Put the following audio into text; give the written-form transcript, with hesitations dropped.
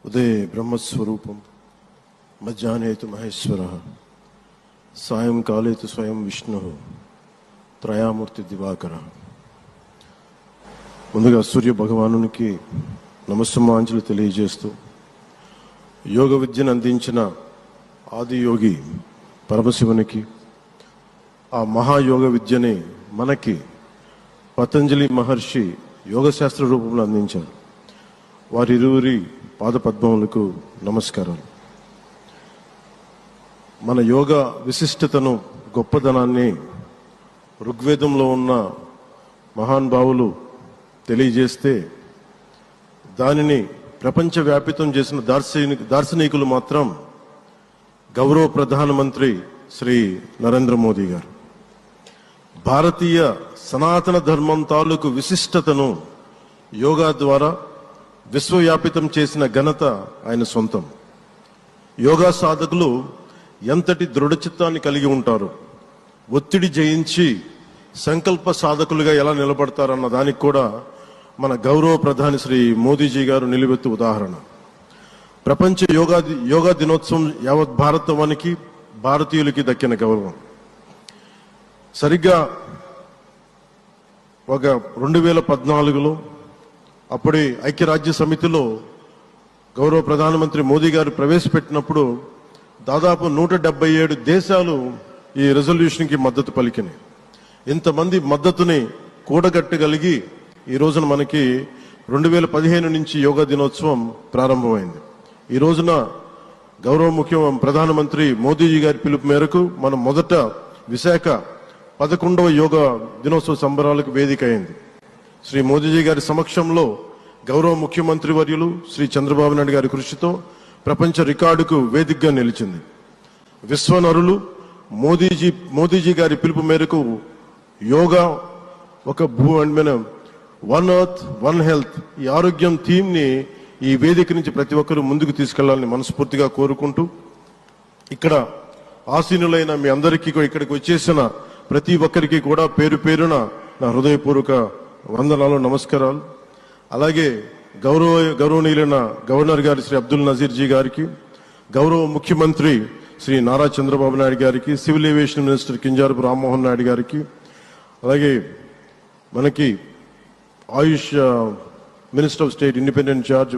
ఉదయ బ్రహ్మస్వరూపం మధ్యాహ్నేతు మహేశ్వర సాయంకాలేతు స్వయం విష్ణు త్రయామూర్తి దివాకర. ముందుగా సూర్య భగవానునికి నమస్సమాంజలు తెలియజేస్తూ యోగ విద్యను అందించిన ఆది యోగి పరమశివునికి, ఆ మహాయోగ విద్యని మనకి పతంజలి మహర్షి యోగశాస్త్ర రూపంలో అందించారు. వారిరువురి పాదపద్మములకు నమస్కారాలు. మన యోగ విశిష్టతను, గొప్పదనాన్ని ఋగ్వేదంలో ఉన్న మహానుభావులు తెలియజేస్తే దానిని ప్రపంచవ్యాపితం చేసిన దార్శనికులు మాత్రం గౌరవ ప్రధానమంత్రి శ్రీ నరేంద్ర మోదీ గారు. భారతీయ సనాతన ధర్మం తాలూకు విశిష్టతను యోగా ద్వారా విశ్వవ్యాపితం చేసిన ఘనత ఆయన సొంతం. యోగా సాధకులు ఎంతటి దృఢచిత్తాన్ని కలిగి ఉంటారు, ఒత్తిడి జయించి సంకల్ప సాధకులుగా ఎలా నిలబడతారన్న దానికి కూడా మన గౌరవ ప్రధాని శ్రీ మోదీజీ గారు నిలువెత్తు ఉదాహరణ. ప్రపంచ యోగా దినోత్సవం యావత్ భారతవానికి, భారతీయులకి దక్కిన గౌరవం. సరిగ్గా ఒక 2014లో అప్పుడే ఐక్యరాజ్య సమితిలో గౌరవ ప్రధానమంత్రి మోదీ గారు ప్రవేశపెట్టినప్పుడు దాదాపు 177 దేశాలు ఈ రెజల్యూషన్కి మద్దతు పలికినాయి. ఇంతమంది మద్దతుని కూడగట్టగలిగి ఈ రోజున మనకి 2015 నుంచి యోగా దినోత్సవం ప్రారంభమైంది. ఈ రోజున గౌరవ ప్రధానమంత్రి మోదీజీ గారి పిలుపు మేరకు మనం మొదట విశాఖ 11వ యోగా దినోత్సవ సంబరాలకు వేదిక అయింది. శ్రీ మోదీజీ గారి సమక్షంలో గౌరవ ముఖ్యమంత్రి వర్యులు శ్రీ చంద్రబాబు నాయుడు గారి కృషితో ప్రపంచ రికార్డుకు వేదికగా నిలిచింది. విశ్వనరులు మోదీజీ గారి పిలుపు మేరకు యోగా ఒక వన్ ఎర్త్ వన్ హెల్త్, ఈ ఆరోగ్యం థీమ్ని ఈ వేదిక నుంచి ప్రతి ఒక్కరూ ముందుకు తీసుకెళ్లాలని మనస్ఫూర్తిగా కోరుకుంటూ, ఇక్కడ ఆసీనులైన మీ అందరికీ, ఇక్కడికి వచ్చేసిన ప్రతి ఒక్కరికి కూడా పేరు పేరున నా హృదయపూర్వక వందనాలు, నమస్కారాలు. అలాగే గౌరవనీయులైన గవర్నర్ గారి శ్రీ అబ్దుల్ నజీర్ జీ గారికి, గౌరవ ముఖ్యమంత్రి శ్రీ నారా చంద్రబాబు నాయుడు గారికి, civil aviation minister Kinjarapu Rammohan Naidu గారికి, అలాగే మనకి AYUSH minister of state independent charge